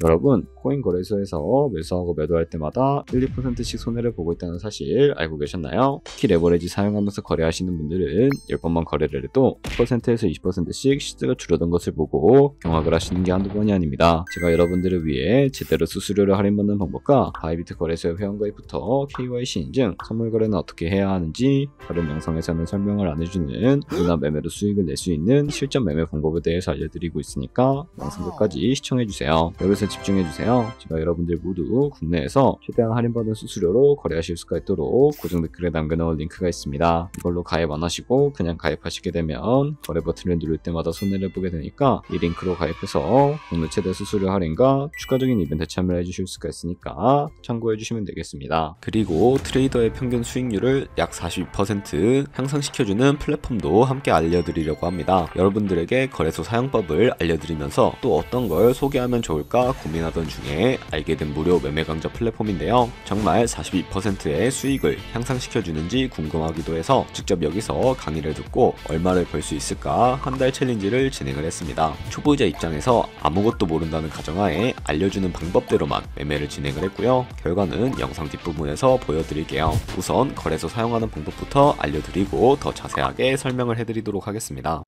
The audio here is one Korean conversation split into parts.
여러분, 코인 거래소에서 매수하고 매도할 때마다 1, 2%씩 손해를 보고 있다는 사실 알고 계셨나요? 특히 레버리지 사용하면서 거래하시는 분들은 10번만 거래를 해도 10%에서 20%씩 시세가 줄어든 것을 보고 경악을 하시는 게 한두 번이 아닙니다. 제가 여러분들을 위해 제대로 수수료를 할인받는 방법과 바이비트 거래소의 회원가입부터 KYC 인증, 선물 거래는 어떻게 해야 하는지 다른 영상에서는 설명을 안 해주는 누나 매매로 수익을 낼 수 있는 실전 매매 방법에 대해서 알려드리고 있으니까 영상 끝까지 시청해주세요. 여기서 집중해주세요. 제가 여러분들 모두 국내에서 최대한 할인받은 수수료로 거래하실 수가 있도록 고정 댓글에 남겨놓은 링크가 있습니다. 이걸로 가입 안 하시고 그냥 가입하시게 되면 거래 버튼을 누를 때마다 손해를 보게 되니까 이 링크로 가입해서 국내 최대 수수료 할인과 추가적인 이벤트 참여를 해주실 수가 있으니까 참고해주시면 되겠습니다. 그리고 트레이더의 평균 수익률을 약 42% 향상시켜주는 플랫폼도 함께 알려드리려고 합니다. 여러분들에게 거래소 사용법을 알려드리면서 또 어떤 걸 소개하면 좋을까 고민하던 중에 알게 된 무료 매매 강좌 플랫폼인데요. 정말 42%의 수익을 향상시켜주는지 궁금하기도 해서 직접 여기서 강의를 듣고 얼마를 벌 수 있을까 한 달 챌린지를 진행을 했습니다. 초보자 입장에서 아무것도 모른다는 가정하에 알려주는 방법대로만 매매를 진행을 했고요. 결과는 영상 뒷부분에서 보여드릴게요. 우선 거래소 사용하는 방법부터 알려드리고 더 자세하게 설명을 해드리도록 하겠습니다.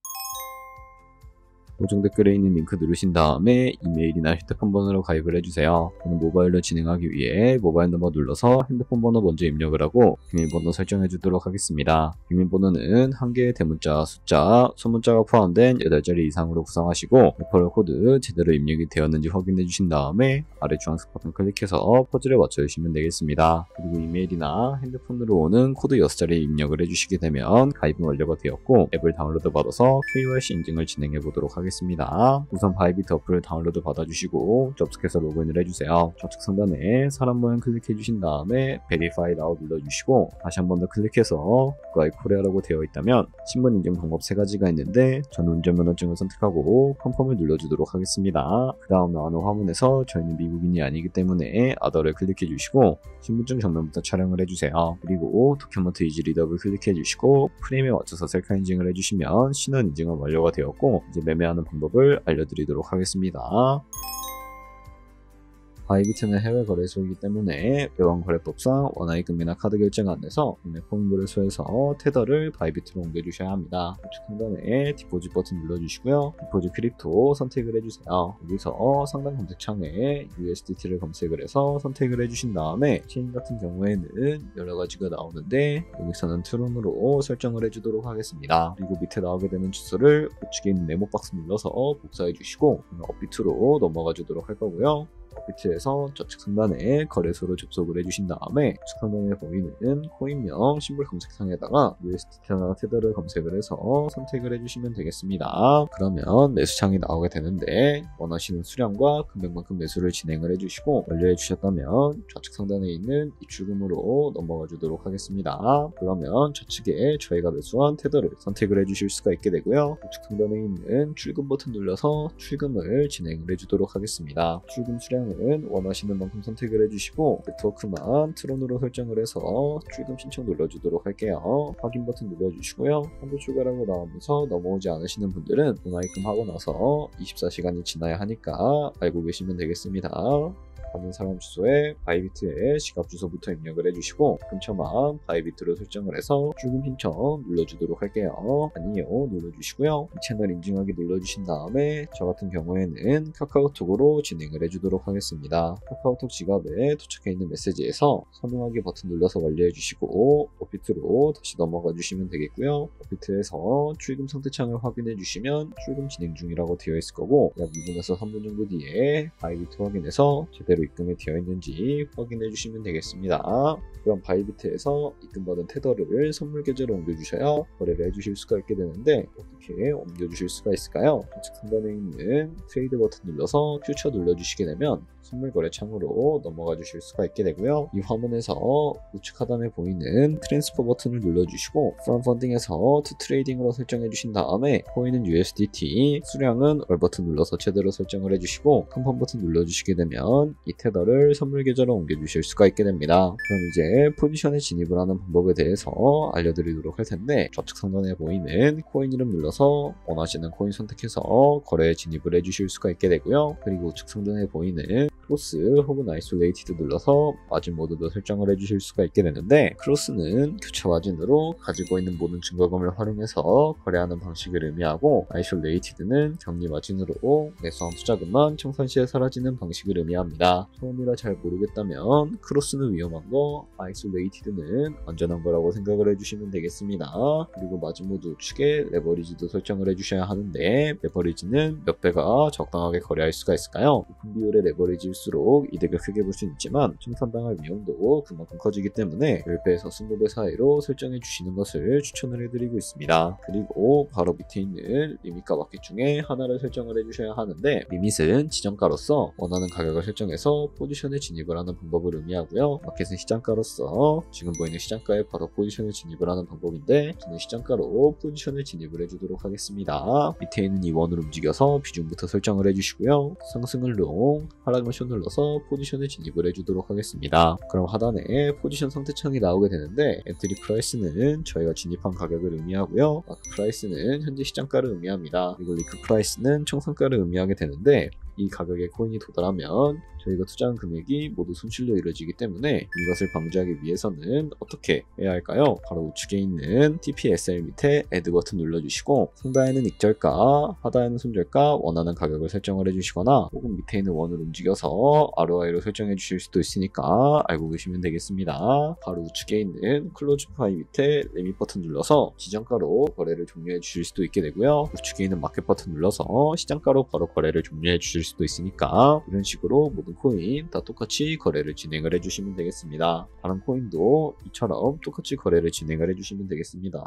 고정 댓글에 있는 링크 누르신 다음에 이메일이나 휴대폰 번호로 가입을 해주세요. 저는 모바일로 진행하기 위해 모바일 넘버 눌러서 핸드폰 번호 먼저 입력을 하고 비밀번호 설정해 주도록 하겠습니다. 비밀번호는 한 개의 대문자, 숫자, 소문자가 포함된 8자리 이상으로 구성하시고 레퍼럴 코드 제대로 입력이 되었는지 확인해 주신 다음에 아래 주황색 버튼 클릭해서 퍼즐에 맞춰주시면 되겠습니다. 그리고 이메일이나 핸드폰으로 오는 코드 6자리 입력을 해주시게 되면 가입은 완료가 되었고 앱을 다운로드 받아서 KYC 인증을 진행해 보도록 하겠습니다. 우선 바이비트 어플을 다운로드 받아주시고 접속해서 로그인을 해주세요. 좌측 상단에 사람 모양 클릭해 주신 다음에 Verify Now 눌러주시고 다시 한 번 더 클릭해서 국가의 코리아라고 되어 있다면 신분 인증 방법 3가지가 있는데 저는 운전면허증을 선택하고 컨펌을 눌러주도록 하겠습니다. 그 다음 나오는 화면에서 저희는 미국인이 아니기 때문에 아더를 클릭해 주시고 신분증 정면부터 촬영을 해주세요. 그리고 도큐먼트 이지 리더블 클릭해 주시고 프레임에 맞춰서 셀카 인증을 해주시면 신원 인증은 완료가 되었고 이제 매매하는 방법을 알려드리도록 하겠습니다. 바이비트는 해외 거래소이기 때문에 외환거래법상 원화입금이나 카드 결제가 안 돼서 국내 코인 거래소에서 테더를 바이비트로 옮겨주셔야 합니다. 우측 상단에 디포짓 버튼 눌러주시고요. 디포짓 크립토 선택을 해주세요. 여기서 상단 검색창에 USDT를 검색을 해서 선택을 해주신 다음에 체인 같은 경우에는 여러 가지가 나오는데 여기서는 트론으로 설정을 해주도록 하겠습니다. 그리고 밑에 나오게 되는 주소를 우측에 있는 네모 박스 눌러서 복사해 주시고 업비트로 넘어가 주도록 할 거고요. 업비트에서 좌측 상단에 거래소로 접속을 해주신 다음에 우측 상단에 보이는 코인명 심볼 검색창에다가 USDT나 테더를 검색을 해서 선택을 해주시면 되겠습니다. 그러면 매수창이 나오게 되는데 원하시는 수량과 금액만큼 매수를 진행을 해주시고 완료해 주셨다면 좌측 상단에 있는 입출금으로 넘어가 주도록 하겠습니다. 그러면 좌측에 저희가 매수한 테더를 선택을 해주실 수가 있게 되고요. 우측 상단에 있는 출금 버튼 눌러서 출금을 진행을 해주도록 하겠습니다. 출금 수량 원하시는 만큼 선택을 해주시고 네트워크만 트론으로 설정을 해서 출금 신청 눌러주도록 할게요. 확인 버튼 눌러주시고요. 환불 추가라고 나오면서 넘어오지 않으시는 분들은 분할입금 하고 나서 24시간이 지나야 하니까 알고 계시면 되겠습니다. 받는 사람 주소에 바이비트의 지갑 주소부터 입력을 해주시고 근처만 바이비트로 설정을 해서 출금 신청 눌러주도록 할게요. 아니요 눌러주시고요. 이 채널 인증하기 눌러주신 다음에 저 같은 경우에는 카카오톡으로 진행을 해주도록 하겠습니다. 카카오톡 지갑에 도착해 있는 메시지에서 선호하기 버튼 눌러서 완료해주시고 업비트로 다시 넘어가 주시면 되겠고요. 업비트에서 출금 상태창을 확인해 주시면 출금 진행 중이라고 되어 있을 거고 약 2분에서 3분 정도 뒤에 바이비트 확인해서 제대로 입금이 되어 있는지 확인해 주시면 되겠습니다. 그럼 바이비트에서 입금받은 테더를 선물 계좌로 옮겨주셔야 거래를 해주실 수가 있게 되는데 어떻게 옮겨주실 수가 있을까요? 좌측 상단에 있는 트레이드 버튼 눌러서 퓨처 눌러주시게 되면 선물 거래 창으로 넘어가 주실 수가 있게 되고요. 이 화면에서 우측 하단에 보이는 트랜스 트랜스퍼 버튼을 눌러주시고 From Funding에서 To Trading으로 설정해주신 다음에 코인은 USDT, 수량은 All 버튼 눌러서 제대로 설정을 해주시고 컨펌 버튼 눌러주시게 되면 이 테더를 선물 계좌로 옮겨주실 수가 있게 됩니다. 그럼 이제 포지션에 진입을 하는 방법에 대해서 알려드리도록 할 텐데, 좌측 상단에 보이는 코인 이름 눌러서 원하시는 코인 선택해서 거래에 진입을 해주실 수가 있게 되고요. 그리고 우측 상단에 보이는 크로스 혹은 아이솔레이티드 눌러서 마진 모드도 설정을 해주실 수가 있게 되는데, 크로스는 교차 마진으로 가지고 있는 모든 증거금을 활용해서 거래하는 방식을 의미하고, 아이솔레이티드는 격리 마진으로 매수한 투자금만 청산 시에 사라지는 방식을 의미합니다. 처음이라 잘 모르겠다면 크로스는 위험한 거, 아이솔레이티드는 안전한 거라고 생각을 해주시면 되겠습니다. 그리고 마진 모드 우측에 레버리지도 설정을 해주셔야 하는데, 레버리지는 몇 배가 적당하게 거래할 수가 있을까요? 높은 비율의 레버리지일수록 이득을 크게 볼 수 있지만 청산당할 위험도 그만큼 커지기 때문에 10배에서 20배 사이로 설정해 주시는 것을 추천을 해드리고 있습니다. 그리고 바로 밑에 있는 리밋과 마켓 중에 하나를 설정을 해주셔야 하는데, 리밋은 지정가로서 원하는 가격을 설정해서 포지션에 진입을 하는 방법을 의미하고요. 마켓은 시장가로서 지금 보이는 시장가에 바로 포지션에 진입을 하는 방법인데, 저는 시장가로 포지션에 진입을 해주도록 하겠습니다. 밑에 있는 이 원을 움직여서 비중부터 설정을 해주시고요. 상승을 롱, 하락을 숏 눌러서 포지션에 진입을 해주도록 하겠습니다. 그럼 하단에 포지션 상태창이 나오게 되는데, 엔트리 프라이스는 저희가 진입한 가격을 의미하고요. 마크 프라이스는 현재 시장가를 의미합니다. 그리고 리크 프라이스는 청산가를 의미하게 되는데, 이 가격에 코인이 도달하면 저희가 투자한 금액이 모두 손실로 이루어지기 때문에 이것을 방지하기 위해서는 어떻게 해야 할까요? 바로 우측에 있는 TPSL 밑에 Add 버튼 눌러주시고, 상단에는 익절가, 하단에는 손절가 원하는 가격을 설정을 해주시거나, 혹은 밑에 있는 원을 움직여서 ROI로 설정해 주실 수도 있으니까 알고 계시면 되겠습니다. 바로 우측에 있는 클로즈 파이 밑에 리밋 버튼 눌러서 지정가로 거래를 종료해 주실 수도 있게 되고요. 우측에 있는 마켓 버튼 눌러서 시장가로 바로 거래를 종료해 주실 수도 있으니까 이런 식으로 모든 코인 다 똑같이 거래를 진행을 해주시면 되겠습니다. 다른 코인도 이처럼 똑같이 거래를 진행을 해주시면 되겠습니다.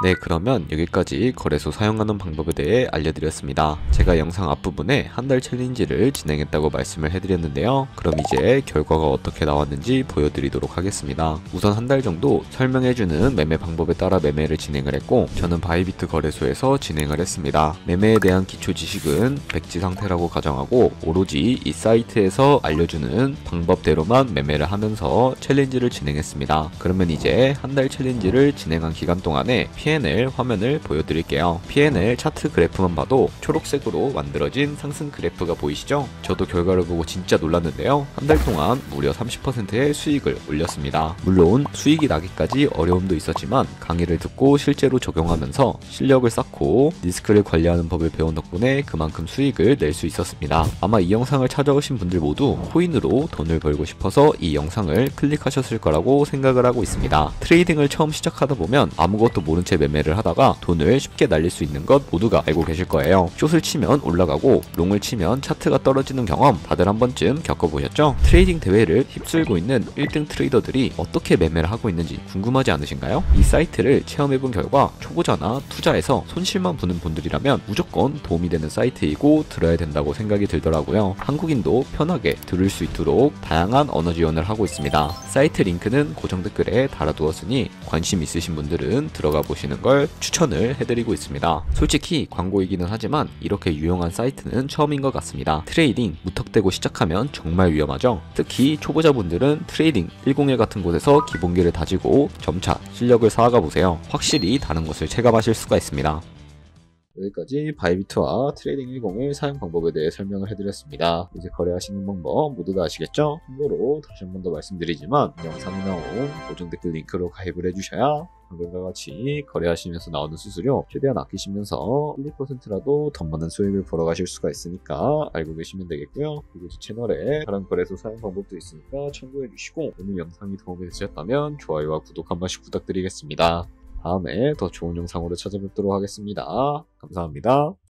네, 그러면 여기까지 거래소 사용하는 방법에 대해 알려드렸습니다. 제가 영상 앞부분에 한 달 챌린지를 진행했다고 말씀을 해드렸는데요. 그럼 이제 결과가 어떻게 나왔는지 보여드리도록 하겠습니다. 우선 한 달 정도 설명해주는 매매 방법에 따라 매매를 진행을 했고, 저는 바이비트 거래소에서 진행을 했습니다. 매매에 대한 기초 지식은 백지 상태라고 가정하고, 오로지 이 사이트에서 알려주는 방법대로만 매매를 하면서 챌린지를 진행했습니다. 그러면 이제 한 달 챌린지를 진행한 기간 동안에 P&L 화면을 보여드릴게요. P&L 차트 그래프만 봐도 초록색으로 만들어진 상승 그래프가 보이시죠? 저도 결과를 보고 진짜 놀랐는데요. 한 달 동안 무려 30%의 수익을 올렸습니다. 물론 수익이 나기까지 어려움도 있었지만 강의를 듣고 실제로 적용하면서 실력을 쌓고 리스크를 관리하는 법을 배운 덕분에 그만큼 수익을 낼 수 있었습니다. 아마 이 영상을 찾아오신 분들 모두 코인으로 돈을 벌고 싶어서 이 영상을 클릭하셨을 거라고 생각을 하고 있습니다. 트레이딩을 처음 시작하다 보면 아무것도 모른 채 매매를 하다가 돈을 쉽게 날릴 수 있는 것 모두가 알고 계실 거예요. 숏을 치면 올라가고 롱을 치면 차트가 떨어지는 경험 다들 한 번쯤 겪어보셨죠? 트레이딩 대회를 휩쓸고 있는 1등 트레이더들이 어떻게 매매를 하고 있는지 궁금하지 않으신가요? 이 사이트를 체험해본 결과 초보자나 투자에서 손실만 보는 분들이라면 무조건 도움이 되는 사이트이고 들어야 된다고 생각이 들더라고요. 한국인도 편하게 들을 수 있도록 다양한 언어 지원을 하고 있습니다. 사이트 링크는 고정 댓글에 달아두었으니 관심 있으신 분들은 들어가 보시는 걸 추천을 해드리고 있습니다. 솔직히 광고이기는 하지만 이렇게 유용한 사이트는 처음인 것 같습니다. 트레이딩 무턱대고 시작하면 정말 위험하죠. 특히 초보자분들은 트레이딩 101 같은 곳에서 기본기를 다지고 점차 실력을 쌓아가 보세요. 확실히 다른 것을 체감하실 수가 있습니다. 여기까지 바이비트와 트레이딩 101 사용 방법에 대해 설명을 해드렸습니다. 이제 거래하시는 방법 모두 다 아시겠죠? 참고로 다시 한 번 더 말씀드리지만 영상에 나온 고정 댓글 링크로 가입을 해주셔야 방금과 같이 거래하시면서 나오는 수수료 최대한 아끼시면서 1~2%라도 더 많은 수익을 벌어가실 수가 있으니까 알고 계시면 되겠고요. 그리고 제 채널에 다른 거래소 사용 방법도 있으니까 참고해주시고, 오늘 영상이 도움이 되셨다면 좋아요와 구독 한 번씩 부탁드리겠습니다. 다음에 더 좋은 영상으로 찾아뵙도록 하겠습니다. 감사합니다.